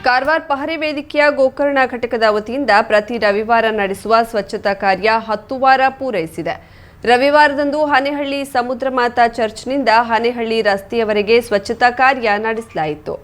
ಕಾರವಾರ ಪಹರೆ ವೇದಿಕೆಯ ಗೋಕರ್ಣ ಘಟಕದ ವತಿಯಿಂದ ಪ್ರತಿ ರವಿವಾರ ನಡೆಸುವ ಸ್ವಚ್ಛತಾ ಕಾರ್ಯ 10 ವಾರ ಪೂರೈಸಿದೆ. ರವಿವಾರದಂದು ಹನೇಹಳ್ಳಿ ಸಮುದ್ರ ಮಾತಾ ಚರ್ಚ್ನಿಂದ ಹನೇಹಳ್ಳಿ ರಸ್ತೆಯವರೆಗೆ ಸ್ವಚ್ಛತಾ ಕಾರ್ಯ ನಡೆಸಲಾಯಿತು.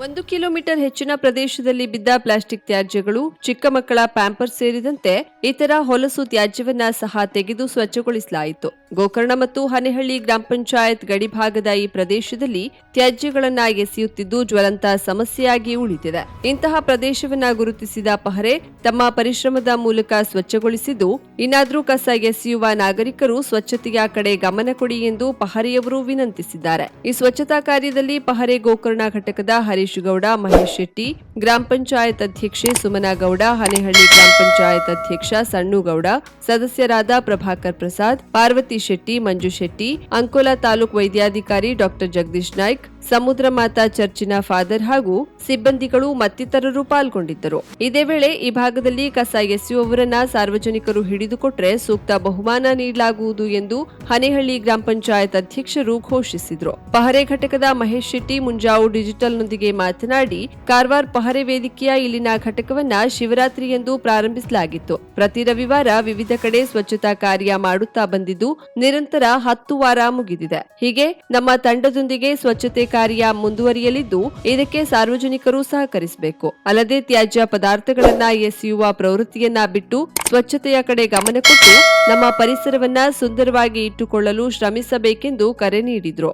1 ಕಿಲೋಮೀಟರ್ ಹೆಚ್ಚಿನ ಪ್ರದೇಶದಲ್ಲಿ ಬಿದ್ದ ಪ್ಲಾಸ್ಟಿಕ್ ತ್ಯಾಜ್ಯಗಳು, ಚಿಕ್ಕ ಮಕ್ಕಳ ಪ್ಯಾಂಪರ್ಸ್ ಸೇರಿದಂತೆ ಇತರ ಹೊಲಸು ತ್ಯಾಜ್ಯವನ್ನ ಸಹ ತೆಗೆದು ಸ್ವಚ್ಛಗೊಳಿಸಲಾಯಿತು. ಗೋಕರ್ಣ ಮತ್ತು ಹನೇಹಳ್ಳಿ ಗ್ರಾಮ ಪಂಚಾಯತ್ ಗಡಿಭಾಗದ ಈ ಪ್ರದೇಶದಲ್ಲಿ ತ್ಯಾಜ್ಯಗಳನ್ನ ಎಸೆಯುತ್ತಿದ್ದು ಜ್ವಲಂತ ಸಮಸ್ಯೆಯಾಗಿ ಉಳಿದಿದೆ. ಇಂತಹ ಪ್ರದೇಶವನ್ನ ಗುರುತಿಸಿದ ಪಹರೆ ತಮ್ಮ ಪರಿಶ್ರಮದ ಮೂಲಕ ಸ್ವಚ್ಛಗೊಳಿಸಿದ್ದು, ಇನ್ನಾದರೂ ಕಸ ಎಸೆಯುವ ನಾಗರಿಕರು ಸ್ವಚ್ಛತೆಯ ಕಡೆ ಗಮನ ಕೊಡಿ ಎಂದು ಪಹರೆಯವರು ವಿನಂತಿಸಿದ್ದಾರೆ. ಈ ಸ್ವಚ್ಛತಾ ಕಾರ್ಯದಲ್ಲಿ ಪಹರೆ ಗೋಕರ್ಣ ಘಟಕದ ಹರೀಶ್ ಗೌಡ, ಮಹೇಶ್ ಶೆಟ್ಟಿ, ಗ್ರಾಮ ಪಂಚಾಯತ್ ಅಧ್ಯಕ್ಷೆ ಸುಮನಾ ಗೌಡ, ಹನೇಹಳ್ಳಿ ಗ್ರಾಮ ಪಂಚಾಯತ್ ಅಧ್ಯಕ್ಷ ಸಣ್ಣುಗೌಡ, ಸದಸ್ಯರಾದ ಪ್ರಭಾಕರ್ ಪ್ರಸಾದ್, ಪಾರ್ವತಿ ಶೆಟ್ಟಿ, ಮಂಜು ಶೆಟ್ಟಿ, ಅಂಕೋಲಾ ತಾಲೂಕು ವೈದ್ಯಾಧಿಕಾರಿ ಡಾ ಜಗದೀಶ್ ನಾಯ್ಕ್, ಸಮುದ್ರ ಮಾತಾ ಚರ್ಚಿನ ಫಾದರ್ ಹಾಗೂ ಸಿಬ್ಬಂದಿಗಳು ಮತ್ತಿತರರು ಪಾಲ್ಗೊಂಡಿದ್ದರು. ಇದೇ ವೇಳೆ ಈ ಭಾಗದಲ್ಲಿ ಕಸ ಎಸೆಯುವವರನ್ನ ಸಾರ್ವಜನಿಕರು ಹಿಡಿದುಕೊಟ್ಟರೆ ಸೂಕ್ತ ಬಹುಮಾನ ನೀಡಲಾಗುವುದು ಎಂದು ಹನೇಹಳ್ಳಿ ಗ್ರಾಮ ಪಂಚಾಯತ್ ಅಧ್ಯಕ್ಷರು ಘೋಷಿಸಿದರು. ಪಹರೆ ಘಟಕದ ಮಹೇಶ್ ಶೆಟ್ಟಿ ಮುಂಜಾವು ಡಿಜಿಟಲ್ನೊಂದಿಗೆ ಮಾತನಾಡಿ, ಕಾರವಾರ ಪಹರೆ ವೇದಿಕೆಯ ಇಲ್ಲಿನ ಘಟಕವನ್ನ ಶಿವರಾತ್ರಿಯಂದು ಪ್ರಾರಂಭಿಸಲಾಗಿತ್ತು. ಪ್ರತಿ ರವಿವಾರ ವಿವಿಧ ಕಡೆ ಸ್ವಚ್ಛತಾ ಕಾರ್ಯ ಮಾಡುತ್ತಾ ಬಂದಿದ್ದು ನಿರಂತರ 10 ವಾರ ಮುಗಿದಿದೆ. ಹೀಗೆ ನಮ್ಮ ತಂಡದೊಂದಿಗೆ ಸ್ವಚ್ಛತೆ ಕಾರ್ಯ ಮುಂದುವರಿಯಲಿದ್ದು ಇದಕ್ಕೆ ಸಾರ್ವಜನಿಕರು ಸಹಕರಿಸಬೇಕು. ಅಲ್ಲದೆ ತ್ಯಾಜ್ಯ ಪದಾರ್ಥಗಳನ್ನ ಎಸೆಯುವ ಪ್ರವೃತ್ತಿಯನ್ನ ಬಿಟ್ಟು ಸ್ವಚ್ಛತೆಯ ಕಡೆ ಗಮನ ಕೊಟ್ಟು ನಮ್ಮ ಪರಿಸರವನ್ನ ಸುಂದರವಾಗಿ ಇಟ್ಟುಕೊಳ್ಳಲು ಶ್ರಮಿಸಬೇಕೆಂದು ಕರೆ ನೀಡಿದರು.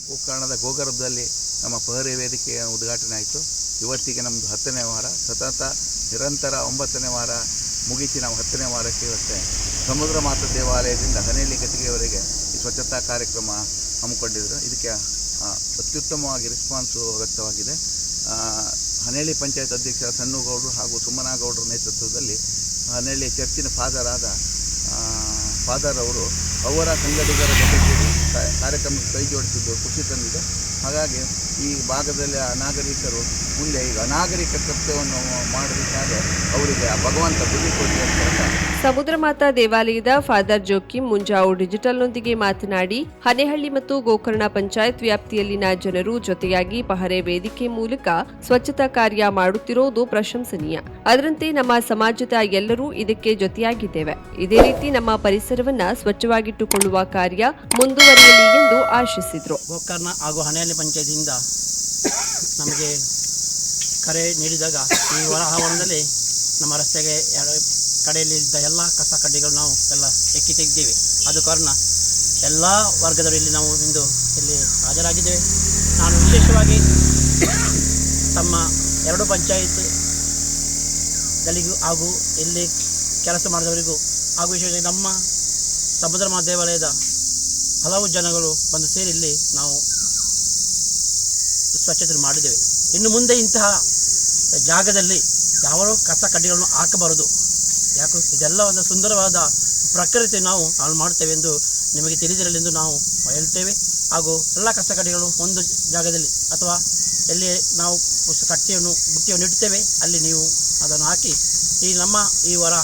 ಗೋಕರ್ಣದ ಗೋಗರ್ಭದಲ್ಲಿ ನಮ್ಮ ಪಹರೆ ವೇದಿಕೆಯ ಉದ್ಘಾಟನೆ ಆಯಿತು. ಇವತ್ತಿಗೆ ನಮ್ಮದು 10ನೇ ವಾರ, ಸತತ ನಿರಂತರ 9ನೇ ವಾರ ಮುಗಿಸಿ ನಾವು 10ನೇ ವಾರಕ್ಕೆ ಇವತ್ತೆ ಸಮುದ್ರ ಮಾತಾ ದೇವಾಲಯದಿಂದ ಹನೇಹಳ್ಳಿ ಗತಿಗೆಯವರೆಗೆ ಈ ಸ್ವಚ್ಛತಾ ಕಾರ್ಯಕ್ರಮ ಹಮ್ಮಿಕೊಂಡಿದ್ರು. ಇದಕ್ಕೆ ಅತ್ಯುತ್ತಮವಾಗಿ ರೆಸ್ಪಾನ್ಸು ವ್ಯಕ್ತವಾಗಿದೆ. ಹನೇಹಳ್ಳಿ ಪಂಚಾಯತ್ ಅಧ್ಯಕ್ಷ ಸಣ್ಣುಗೌಡರು ಹಾಗೂ ಸುಮನಾ ಗೌಡರ ನೇತೃತ್ವದಲ್ಲಿ ಹನೇಹಳ್ಳಿ ಚರ್ಚಿನ ಫಾದರ್ ಅವರು ಅವರ ಸಂಘಟಕರ ಜೊತೆಗೆ ಕಾರ್ಯಕ್ರಮಕ್ಕೆ ಕೈ ಜೋಡಿಸಿದ್ದು ಖುಷಿ ತಂದಿದೆ. ಹಾಗಾಗಿ ಈ ಭಾಗದಲ್ಲಿ ನಾಗರಿಕರು ಮುಂದೆ ಈಗ ಅನಾಗರಿಕ ಕೃತ್ಯವನ್ನು ಮಾಡಬೇಕಾದ್ರೆ ಅವರಿಗೆ ಭಗವಂತ ಬುದ್ಧಿ ಕೊಡಲಿ ಅಂತ. ಸಮುದ್ರ ಮಾತಾ ದೇವಾಲಯದ ಫಾದರ್ ಜೋಕಿಂ ಮುಂಜಾವು ಡಿಜಿಟಲ್ನೊಂದಿಗೆ ಮಾತನಾಡಿ, ಹನೇಹಳ್ಳಿ ಮತ್ತು ಗೋಕರ್ಣ ಪಂಚಾಯತ್ ವ್ಯಾಪ್ತಿಯಲ್ಲಿನ ಜನರು ಜೊತೆಯಾಗಿ ಪಹರೆ ವೇದಿಕೆ ಮೂಲಕ ಸ್ವಚ್ಛತಾ ಕಾರ್ಯ ಮಾಡುತ್ತಿರುವುದು ಪ್ರಶಂಸನೀಯ. ಅದರಂತೆ ನಮ್ಮ ಸಮಾಜದ ಎಲ್ಲರೂ ಇದಕ್ಕೆ ಜೊತೆಯಾಗಿದ್ದೇವೆ. ಇದೇ ರೀತಿ ನಮ್ಮ ಪರಿಸರವನ್ನ ಸ್ವಚ್ಛವಾಗಿಟ್ಟುಕೊಳ್ಳುವ ಕಾರ್ಯ ಮುಂದುವರಿಯಲಿ ಎಂದು ಆಶಿಸಿದರು. ಗೋಕರ್ಣ ಹಾಗೂ ಹನೇಹಳ್ಳಿ ಪಂಚಾಯತಿಯಿಂದ ನಮಗೆ ಕರೆ ನೀಡಿದಾಗ ಈ ಆವರಣದಲ್ಲಿ ನಮ್ಮ ರಸ್ತೆಗೆ ಕಡೆಯಲ್ಲಿ ಇದ್ದ ಎಲ್ಲ ಕಸ ಕಡ್ಡಿಗಳು ನಾವು ಎಲ್ಲ ಎಕ್ಕಿ ತೆಗೆದಿದ್ದೇವೆ. ಅದು ಕಾರಣ ಎಲ್ಲ ವರ್ಗದವರು ಇಲ್ಲಿ ನಾವು ಇಂದು ಇಲ್ಲಿ ಹಾಜರಾಗಿದ್ದೇವೆ. ನಾನು ವಿಶೇಷವಾಗಿ ತಮ್ಮ 2 ಪಂಚಾಯತ್ಗಳಿಗೂ ಹಾಗೂ ಇಲ್ಲಿ ಕೆಲಸ ಮಾಡಿದವರಿಗೂ ಹಾಗೂ ವಿಶೇಷವಾಗಿ ನಮ್ಮ ಸಮುದ್ರ ಮಾತಾ ದೇವಾಲಯದ ಹಲವು ಜನಗಳು ಬಂದು ಸೇರಿ ಇಲ್ಲಿ ನಾವು ಸ್ವಚ್ಛತೆ ಮಾಡಿದ್ದೇವೆ. ಇನ್ನು ಮುಂದೆ ಇಂತಹ ಜಾಗದಲ್ಲಿ ಯಾವ ಕಸ ಕಡ್ಡಿಗಳನ್ನು ಹಾಕಬಾರದು. ಯಾಕೆ ಇದೆಲ್ಲ ಒಂದು ಸುಂದರವಾದ ಪ್ರಕೃತಿ ನಾವು ಹಾಳು ಮಾಡುತ್ತೇವೆ ಎಂದು ನಿಮಗೆ ತಿಳಿದಿರಲೆಂದು ನಾವು ಹೇಳ್ತೇವೆ. ಹಾಗೂ ಎಲ್ಲ ಕಸ ಕಡ್ಡಿಗಳು ಒಂದು ಜಾಗದಲ್ಲಿ ಅಥವಾ ಎಲ್ಲಿ ನಾವು ಬುಟ್ಟಿಯನ್ನು ಇಡ್ತೇವೆ ಅಲ್ಲಿ ನೀವು ಅದನ್ನು ಹಾಕಿ ಈ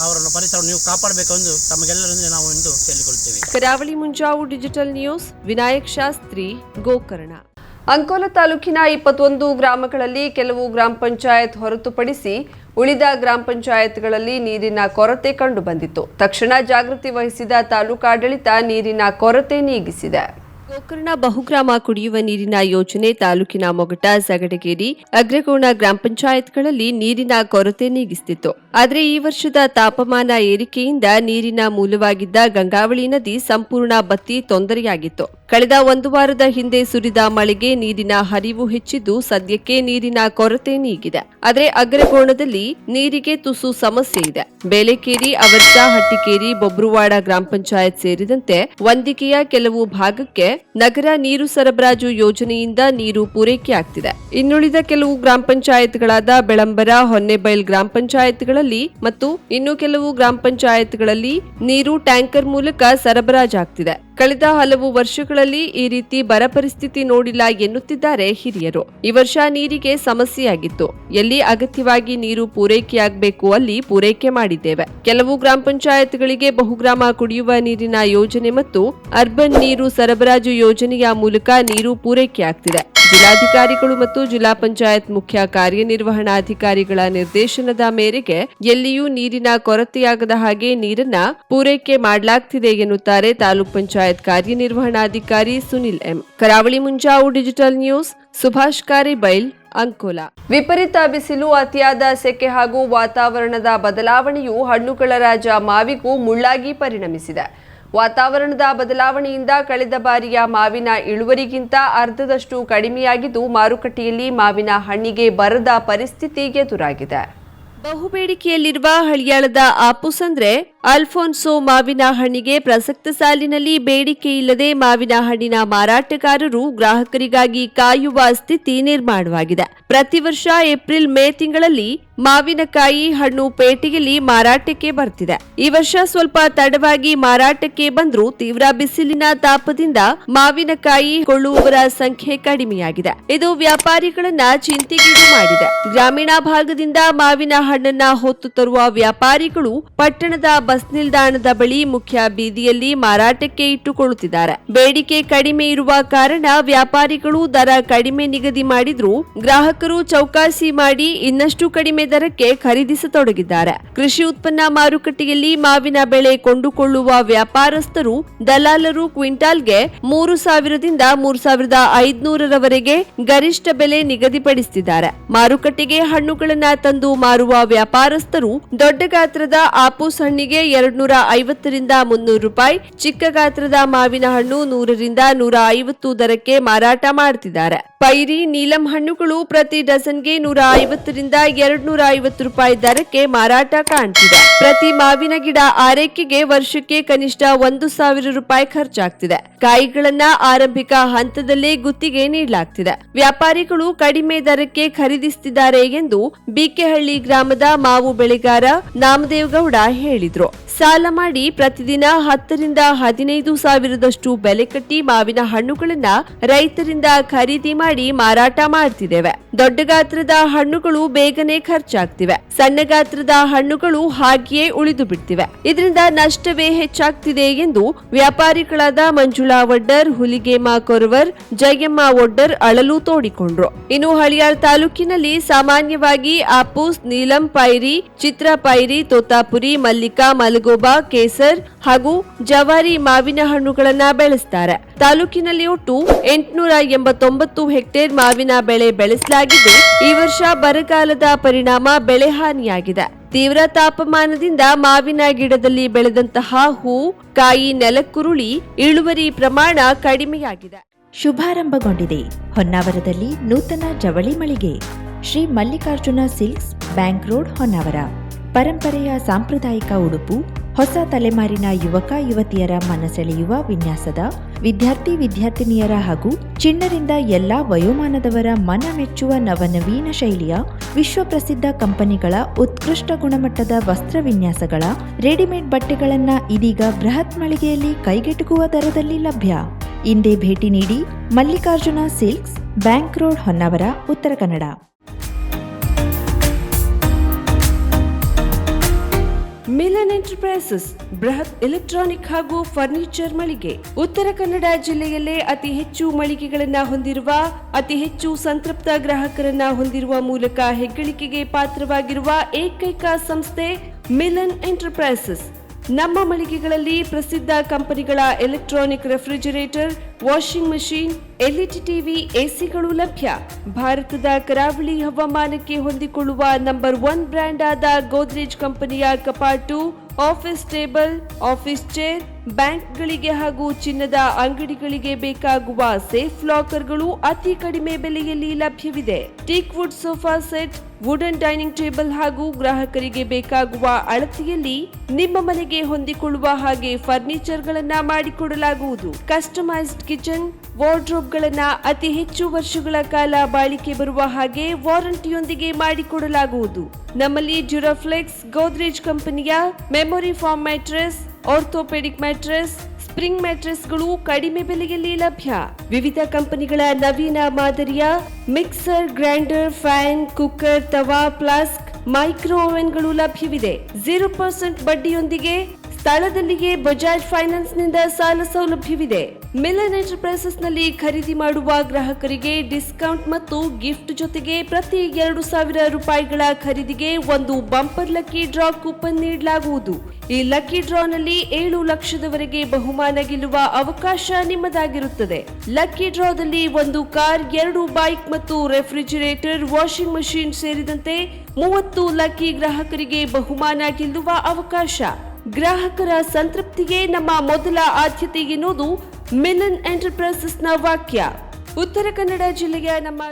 ಅವರ ಪರಿಸರವನ್ನು ನೀವು ಕಾಪಾಡಬೇಕೆಂದು ತಮಗೆಲ್ಲರೊಂದಿಗೆ ನಾವು ಎಂದು ಕೇಳಿಕೊಳ್ಳುತ್ತೇವೆ. ಕರಾವಳಿ ಮುಂಜಾವು ಡಿಜಿಟಲ್ ನ್ಯೂಸ್, ವಿನಾಯಕ್ ಶಾಸ್ತ್ರಿ, ಗೋಕರ್ಣ. ಅಂಕೋಲಾ ತಾಲೂಕಿನ 21 ಗ್ರಾಮಗಳಲ್ಲಿ ಕೆಲವು ಗ್ರಾಮ ಪಂಚಾಯತ್ ಹೊರತುಪಡಿಸಿ ಉಳಿದ ಗ್ರಾಮ ಪಂಚಾಯತ್ಗಳಲ್ಲಿ ನೀರಿನ ಕೊರತೆ ಕಂಡುಬಂದಿತ್ತು. ತಕ್ಷಣ ಜಾಗೃತಿ ವಹಿಸಿದ ತಾಲೂಕಾಡಳಿತ ನೀರಿನ ಕೊರತೆ ನೀಗಿಸಿದೆ. ಗೋಕರ್ಣ ಬಹುಗ್ರಾಮ ಕುಡಿಯುವ ನೀರಿನ ಯೋಜನೆ ತಾಲೂಕಿನ ಮೊಗಟ, ಸಗಡಗೇರಿ, ಅಗ್ರಗೋಣ ಗ್ರಾಮ ಪಂಚಾಯತ್ಗಳಲ್ಲಿ ನೀರಿನ ಕೊರತೆ ನೀಗಿಸುತ್ತಿತ್ತು. ಆದರೆ ಈ ವರ್ಷದ ತಾಪಮಾನ ಏರಿಕೆಯಿಂದ ನೀರಿನ ಮೂಲವಾಗಿದ್ದ ಗಂಗಾವಳಿ ನದಿ ಸಂಪೂರ್ಣ ಬತ್ತಿ ತೊಂದರೆಯಾಗಿತ್ತು. ಕಳೆದ 1 ವಾರದ ಹಿಂದೆ ಸುರಿದ ಮಳೆಗೆ ನೀರಿನ ಹರಿವು ಹೆಚ್ಚಿದ್ದು ಸದ್ಯಕ್ಕೆ ನೀರಿನ ಕೊರತೆ ನೀಗಿದೆ. ಆದರೆ ಅಗ್ರಗೋಣದಲ್ಲಿ ನೀರಿಗೆ ತುಸು ಸಮಸ್ಯೆ ಇದೆ. ಬೇಲೆಕೇರಿ, ಅವರ್ಸ, ಹಟ್ಟಿಕೇರಿ, ಬೊಬ್ರುವಾಡ ಗ್ರಾಮ ಪಂಚಾಯತ್ ಸೇರಿದಂತೆ ವಂದಿಕೆಯ ಕೆಲವು ಭಾಗಕ್ಕೆ ನಗರ ನೀರು ಸರಬರಾಜು ಯೋಜನೆಯಿಂದ ನೀರು ಪೂರೈಕೆಯಾಗ್ತಿದೆ. ಇನ್ನುಳಿದ ಕೆಲವು ಗ್ರಾಮ ಪಂಚಾಯತ್ಗಳಾದ ಬೆಳಂಬರ, ಹೊನ್ನೆಬೈಲ್ ಗ್ರಾಮ ಪಂಚಾಯತ್ಗಳಲ್ಲಿ ಮತ್ತು ಇನ್ನು ಕೆಲವು ಗ್ರಾಮ ಪಂಚಾಯತ್ಗಳಲ್ಲಿ ನೀರು ಟ್ಯಾಂಕರ್ ಮೂಲಕ ಸರಬರಾಜಾಗ್ತಿದೆ. ಕಳೆದ ಹಲವು ವರ್ಷಗಳಲ್ಲಿ ಈ ರೀತಿ ಬರ ಪರಿಸ್ಥಿತಿ ನೋಡಿಲ್ಲ ಎನ್ನುತ್ತಿದ್ದಾರೆ ಹಿರಿಯರು. ಈ ವರ್ಷ ನೀರಿಗೆ ಸಮಸ್ಯೆಯಾಗಿತ್ತು. ಎಲ್ಲಿ ಅಗತ್ಯವಾಗಿ ನೀರು ಪೂರೈಕೆಯಾಗಬೇಕು ಅಲ್ಲಿ ಪೂರೈಕೆ ಮಾಡಿದ್ದೇವೆ. ಕೆಲವು ಗ್ರಾಮ ಪಂಚಾಯತ್ಗಳಿಗೆ ಬಹುಗ್ರಾಮ ಕುಡಿಯುವ ನೀರಿನ ಯೋಜನೆ ಮತ್ತು ಅರ್ಬನ್ ನೀರು ಸರಬರಾಜು ಯೋಜನೆಯ ಮೂಲಕ ನೀರು ಪೂರೈಕೆಯಾಗ್ತಿದೆ. ಜಿಲ್ಲಾಧಿಕಾರಿಗಳು ಮತ್ತು ಜಿಲ್ಲಾ ಪಂಚಾಯತ್ ಮುಖ್ಯ ಕಾರ್ಯನಿರ್ವಹಣಾಧಿಕಾರಿಗಳ ನಿರ್ದೇಶನದ ಮೇರೆಗೆ ಎಲ್ಲಿಯೂ ನೀರಿನ ಕೊರತೆಯಾಗದ ಹಾಗೆ ನೀರನ್ನ ಪೂರೈಕೆ ಮಾಡಲಾಗ್ತಿದೆ ಎನ್ನುತ್ತಾರೆ ತಾಲೂಕ್ ಪಂಚಾಯತ್ ಕಾರ್ಯನಿರ್ವಹಣಾಧಿಕಾರಿ ಸುನಿಲ್ ಎಂ. ಕರಾವಳಿ ಮುಂಜಾವು ಡಿಜಿಟಲ್ ನ್ಯೂಸ್, ಸುಭಾಷ್ ಕಾರಿಬೈಲ್, ಅಂಕೋಲಾ. ವಿಪರೀತ ಬಿಸಿಲು, ಅತಿಯಾದ ಸೆಕೆ ಹಾಗೂ ವಾತಾವರಣದ ಬದಲಾವಣೆಯು ಹಣ್ಣುಗಳ ರಾಜ ಮಾವಿಗೂ ಮುಳ್ಳಾಗಿ ಪರಿಣಮಿಸಿದೆ. ವಾತಾವರಣದ ಬದಲಾವಣೆಯಿಂದ ಕಳೆದ ಬಾರಿಯ ಮಾವಿನ ಇಳುವರಿಗಿಂತ ಅರ್ಧದಷ್ಟು ಕಡಿಮೆಯಾಗಿದ್ದು ಮಾರುಕಟ್ಟೆಯಲ್ಲಿ ಮಾವಿನ ಹಣ್ಣಿಗೆ ಬರದ ಪರಿಸ್ಥಿತಿ ಎದುರಾಗಿದೆ. ಬಹುಬೇಡಿಕೆಯಲ್ಲಿರುವ ಹಳಿಯಾಳದ ಆಪೂಸ್ ಅಂದ್ರೆ ಅಲ್ಫೋನ್ಸೋ ಮಾವಿನ ಹಣ್ಣಿಗೆ ಪ್ರಸಕ್ತ ಸಾಲಿನಲ್ಲಿ ಬೇಡಿಕೆ ಇಲ್ಲದೆ ಮಾವಿನ ಹಣ್ಣಿನ ಮಾರಾಟಗಾರರು ಗ್ರಾಹಕರಿಗಾಗಿ ಕಾಯುವ ಸ್ಥಿತಿ ನಿರ್ಮಾಣವಾಗಿದೆ. ಪ್ರತಿ ವರ್ಷ ಏಪ್ರಿಲ್ ಮೇ ತಿಂಗಳಲ್ಲಿ ಮಾವಿನಕಾಯಿ ಹಣ್ಣು ಪೇಟೆಯಲ್ಲಿ ಮಾರಾಟಕ್ಕೆ ಬರ್ತಿದೆ. ಈ ವರ್ಷ ಸ್ವಲ್ಪ ತಡವಾಗಿ ಮಾರಾಟಕ್ಕೆ ಬಂದ್ರೂ ತೀವ್ರ ಬಿಸಿಲಿನ ತಾಪದಿಂದ ಮಾವಿನಕಾಯಿ ಕೊಳ್ಳುವವರ ಸಂಖ್ಯೆ ಕಡಿಮೆಯಾಗಿದೆ. ಇದು ವ್ಯಾಪಾರಿಗಳನ್ನ ಚಿಂತೆಗೀಡು ಮಾಡಿದೆ. ಗ್ರಾಮೀಣ ಭಾಗದಿಂದ ಮಾವಿನ ಹಣ್ಣನ್ನ ಹೊತ್ತು ತರುವ ವ್ಯಾಪಾರಿಗಳು ಪಟ್ಟಣದ ಬಸ್ ನಿಲ್ದಾಣದ ಬಳಿ ಮುಖ್ಯ ಬೀದಿಯಲ್ಲಿ ಮಾರಾಟಕ್ಕೆ ಇಟ್ಟುಕೊಳ್ಳುತ್ತಿದ್ದಾರೆ. ಬೇಡಿಕೆ ಕಡಿಮೆ ಇರುವ ಕಾರಣ ವ್ಯಾಪಾರಿಗಳು ದರ ಕಡಿಮೆ ನಿಗದಿ ಮಾಡಿದ್ರೂ ಗ್ರಾಹಕರು ಚೌಕಾಸಿ ಮಾಡಿ ಇನ್ನಷ್ಟು ಕಡಿಮೆ ದರಕ್ಕೆ ಖರೀದಿಸತೊಡಗಿದ್ದಾರೆ. ಕೃಷಿ ಉತ್ಪನ್ನ ಮಾರುಕಟ್ಟೆಯಲ್ಲಿ ಮಾವಿನ ಬೆಳೆ ಕೊಂಡುಕೊಳ್ಳುವ ವ್ಯಾಪಾರಸ್ಥರು ದಲಾಲರು ಕ್ವಿಂಟಾಲ್ಗೆ 3,000ದಿಂದ 3,500ರವರೆಗೆ ಗರಿಷ್ಠ ಬೆಲೆ ನಿಗದಿಪಡಿಸುತ್ತಿದ್ದಾರೆ. ಮಾರುಕಟ್ಟೆಗೆ ಹಣ್ಣುಗಳನ್ನ ತಂದು ಮಾರುವ ವ್ಯಾಪಾರಸ್ಥರು ದೊಡ್ಡ ಗಾತ್ರದ ಆಪೂಸ್ ಹಣ್ಣಿಗೆ 250ರಿಂದ 300 ರೂಪಾಯಿ, ಚಿಕ್ಕ ಗಾತ್ರದ ಮಾವಿನ ಹಣ್ಣು 100ರಿಂದ 150 ದರಕ್ಕೆ ಮಾರಾಟ ಮಾಡುತ್ತಿದ್ದಾರೆ. ಪೈರಿ, ನೀಲಂ ಹಣ್ಣುಗಳು ಪ್ರತಿ ಡಜನ್ಗೆ 150ರಿಂದ 250 ರೂಪಾಯಿ ದರಕ್ಕೆ ಮಾರಾಟ ಕಾಣ್ತಿದೆ. ಪ್ರತಿ ಮಾವಿನ ಗಿಡ ಆರೈಕೆಗೆ ವರ್ಷಕ್ಕೆ ಕನಿಷ್ಠ 1,000 ರೂಪಾಯಿ ಖರ್ಚಾಗ್ತಿದೆ. ಕಾಯಿಗಳನ್ನ ಆರಂಭಿಕ ಹಂತದಲ್ಲೇ ಗುತ್ತಿಗೆ ನೀಡಲಾಗ್ತಿದೆ. ವ್ಯಾಪಾರಿಗಳು ಕಡಿಮೆ ದರಕ್ಕೆ ಖರೀದಿಸುತ್ತಿದ್ದಾರೆ ಎಂದು ಬಿಕೆಹಳ್ಳಿ ಗ್ರಾಮದ ಮಾವು ಬೆಳೆಗಾರ ನಾಮದೇವಗೌಡ ಹೇಳಿದ್ರು. ಸಾಲ ಮಾಡಿ ಪ್ರತಿದಿನ 10ರಿಂದ 15 ಸಾವಿರದಷ್ಟು ಬೆಲೆ ಕಟ್ಟಿ ಮಾವಿನ ಹಣ್ಣುಗಳನ್ನ ರೈತರಿಂದ ಖರೀದಿ ಮಾಡಿ ಮಾರಾಟ ಮಾಡ್ತಿದ್ದೇವೆ. ದೊಡ್ಡ ಗಾತ್ರದ ಹಣ್ಣುಗಳು ಬೇಗನೆ ಖರ್ಚಾಗ್ತಿವೆ. ಸಣ್ಣ ಗಾತ್ರದ ಹಣ್ಣುಗಳು ಹಾಗೆಯೇ ಉಳಿದು ಬಿಡ್ತಿವೆ. ಇದರಿಂದ ನಷ್ಟವೇ ಹೆಚ್ಚಾಗ್ತಿದೆ ಎಂದು ವ್ಯಾಪಾರಿಗಳಾದ ಮಂಜುಳಾ ಒಡ್ಡರ್, ಹುಲಿಗೇಮ ಕೊರವರ್, ಜಯಮ್ಮ ಒಡ್ಡರ್ ಅಳಲು ತೋಡಿಕೊಂಡ್ರು. ಇನ್ನು ಹಳಿಯಾಳ್ ತಾಲೂಕಿನಲ್ಲಿ ಸಾಮಾನ್ಯವಾಗಿ ಆಪೂಸ್, ನೀಲಂ ಪೈರಿ, ಚಿತ್ರ ಪೈರಿ, ತೋತಾಪುರಿ, ಮಲ್ಲಿಕಾ, ಮಲಗೋಬಾ, ಕೇಸರ್ ಹಾಗೂ ಜವಾರಿ ಮಾವಿನ ಹಣ್ಣುಗಳನ್ನ ಬೆಳೆಸ್ತಾರೆ. ತಾಲೂಕಿನಲ್ಲಿ ಒಟ್ಟು 889 ಹೆಕ್ಟೇರ್ ಮಾವಿನ ಬೆಳೆ ಬೆಳೆಸಲಾಗಿದ್ದು ಈ ವರ್ಷ ಬರಗಾಲದ ಪರಿಣಾಮ ಬೆಳೆ ಹಾನಿಯಾಗಿದೆ. ತೀವ್ರ ತಾಪಮಾನದಿಂದ ಮಾವಿನ ಗಿಡದಲ್ಲಿ ಬೆಳೆದಂತಹ ಹೂ, ಕಾಯಿ ನೆಲಕ್ಕುರುಳಿ ಇಳುವರಿ ಪ್ರಮಾಣ ಕಡಿಮೆಯಾಗಿದೆ. ಶುಭಾರಂಭಗೊಂಡಿದೆ ಹೊನ್ನಾವರದಲ್ಲಿ ನೂತನ ಜವಳಿ ಮಳಿಗೆ. Shri Mallikarjuna silks, bank road, Honnavar. ಪರಂಪರೆಯ ಸಾಂಪ್ರದಾಯಿಕ ಉಡುಪು, ಹೊಸ ತಲೆಮಾರಿನ ಯುವಕ ಯುವತಿಯರ ಮನಸೆಳೆಯುವ ವಿನ್ಯಾಸದ, ವಿದ್ಯಾರ್ಥಿನಿಯರ ಹಾಗೂ ಚಿಣ್ಣರಿಂದ ಎಲ್ಲಾ ವಯೋಮಾನದವರ ಮನ ಮೆಚ್ಚುವ ನವನವೀನ ಶೈಲಿಯ ವಿಶ್ವಪ್ರಸಿದ್ಧ ಕಂಪನಿಗಳ ಉತ್ಕೃಷ್ಟ ಗುಣಮಟ್ಟದ ವಸ್ತ್ರ ವಿನ್ಯಾಸಗಳ ರೆಡಿಮೇಡ್ ಬಟ್ಟೆಗಳನ್ನ ಇದೀಗ ಬೃಹತ್ ಮಳಿಗೆಯಲ್ಲಿ ಕೈಗೆಟುಕುವ ದರದಲ್ಲಿ ಲಭ್ಯ. ಇಂದೇ ಭೇಟಿ ನೀಡಿ. Mallikarjuna silks, bank road, Honnavar, Uttara Kannada. Milan enterprises ಬೃಹತ್ ಎಲೆಕ್ಟ್ರಾನಿಕ್ ಹಾಗೂ ಫರ್ನಿಚರ್ ಮಳಿಗೆ. ಉತ್ತರ ಕನ್ನಡ ಜಿಲ್ಲೆಯಲ್ಲೇ ಅತಿ ಹೆಚ್ಚು ಮಳಿಗೆಗಳನ್ನ ಹೊಂದಿರುವ, ಅತಿ ಹೆಚ್ಚು ಸಂತೃಪ್ತ ಗ್ರಾಹಕರನ್ನ ಹೊಂದಿರುವ ಮೂಲಕ ಹೆಗ್ಗಳಿಕೆಗೆ ಪಾತ್ರವಾಗಿರುವ ಏಕೈಕ ಸಂಸ್ಥೆ ಮಿಲನ್ ಎಂಟರ್ಪ್ರೈಸಸ್. ನಮ್ಮ ಮಳಿಗೆಗಳಲ್ಲಿ ಪ್ರಸಿದ್ಧ ಕಂಪನಿಗಳ electronic refrigerator, washing machine, LED TV, ಎಸಿಗಳು ಲಭ್ಯ. ಭಾರತದ ಕರಾವಳಿ ಹವಾಮಾನಕ್ಕೆ ಹೊಂದಿಕೊಳ್ಳುವ ನಂಬರ್ 1 ಬ್ರ್ಯಾಂಡ್ ಆದ ಗೋದ್ರೇಜ್ ಕಂಪನಿಯ ಕಪಾಟು, ಆಫೀಸ್ ಟೇಬಲ್, ಆಫೀಸ್ ಚೇರ್, ಬ್ಯಾಂಕ್ಗಳಿಗೆ ಹಾಗೂ ಚಿನ್ನದ ಅಂಗಡಿಗಳಿಗೆ ಬೇಕಾಗುವ ಸೇಫ್ ಲಾಕರ್ಗಳು ಅತಿ ಕಡಿಮೆ ಬೆಲೆಯಲ್ಲಿ ಲಭ್ಯವಿದೆ. Teak wood sofa set, wooden dining table ಹಾಗೂ ಗ್ರಾಹಕರಿಗೆ ಬೇಕಾಗುವ ಅಳತೆಯಲ್ಲಿ ನಿಮ್ಮ ಮನೆಗೆ ಹೊಂದಿಕೊಳ್ಳುವ ಹಾಗೆ ಫರ್ನಿಚರ್ಗಳನ್ನ ಮಾಡಿಕೊಡಲಾಗುವುದು. ಕಸ್ಟಮೈಸ್ಡ್ ಕಿಚನ್, ವಾರ್ಡ್ರೋಬ್ಗಳನ್ನ ಅತಿ ಹೆಚ್ಚು ವರ್ಷಗಳ ಕಾಲ ಬಾಳಿಕೆ ಬರುವ ಹಾಗೆ ವಾರಂಟಿಯೊಂದಿಗೆ ಮಾಡಿಕೊಡಲಾಗುವುದು. ನಮ್ಮಲ್ಲಿ ಡ್ಯೂರಾಫ್ಲೆಕ್ಸ್, ಗೋದ್ರೇಜ್ ಕಂಪನಿಯ memory foam mattress, orthopaedic mattress, spring ಮ್ಯಾಟ್ರೆಸ್ಗಳು ಕಡಿಮೆ ಬೆಲೆಯಲ್ಲಿ ಲಭ್ಯ. ವಿವಿಧ ಕಂಪನಿಗಳ ನವೀನ ಮಾದರಿಯ ಮಿಕ್ಸರ್, ಗ್ರೈಂಡರ್, ಫ್ಯಾನ್, ಕುಕ್ಕರ್, ತವಾ, ಫ್ಲಾಸ್ಕ್, ಮೈಕ್ರೋ ಓವೆನ್ಗಳು ಲಭ್ಯವಿದೆ. 0% ಬಡ್ಡಿಯೊಂದಿಗೆ ಸ್ಥಳದಲ್ಲಿಯೇ ಬಜಾಜ್ ಫೈನಾನ್ಸ್ನಿಂದ ಸಾಲ ಸೌಲಭ್ಯವಿದೆ. ಮಿಲನ್ ಎಂಟರ್ಪ್ರೈಸಸ್ ನಲ್ಲಿ ಖರೀದಿ ಮಾಡುವ ಗ್ರಾಹಕರಿಗೆ ಡಿಸ್ಕೌಂಟ್ ಮತ್ತು ಗಿಫ್ಟ್ ಜೊತೆಗೆ ಪ್ರತಿ 2,000 ರೂಪಾಯಿಗಳ ಖರೀದಿಗೆ ಒಂದು ಬಂಪರ್ ಲಕ್ಕಿ ಡ್ರಾ ಕೂಪನ್ ನೀಡಲಾಗುವುದು. ಈ ಲಕ್ಕಿ ಡ್ರಾನಲ್ಲಿ 7 ಲಕ್ಷದವರೆಗೆ ಬಹುಮಾನ ಗೆಲ್ಲುವ ಅವಕಾಶ ನಿಮ್ಮದಾಗಿರುತ್ತದೆ. ಲಕ್ಕಿ ಡ್ರಾದಲ್ಲಿ 1 ಕಾರ್, 2 ಬೈಕ್ ಮತ್ತು ರೆಫ್ರಿಜಿರೇಟರ್, ವಾಷಿಂಗ್ ಮಷಿನ್ ಸೇರಿದಂತೆ 30 ಲಕ್ಕಿ ಗ್ರಾಹಕರಿಗೆ ಬಹುಮಾನ ಗೆಲ್ಲುವ ಅವಕಾಶ. ಗ್ರಾಹಕರ ಸಂತೃಪ್ತಿಗೆ ನಮ್ಮ ಮೊದಲ ಆದ್ಯತೆ ಎನ್ನುವುದು ಮಿಲನ್ ಎಂಟರ್ಪ್ರೈಸಸ್ನ ವಾಕ್ಯ. ಉತ್ತರ ಕನ್ನಡ ಜಿಲ್ಲೆಯ ನಮ್ಮ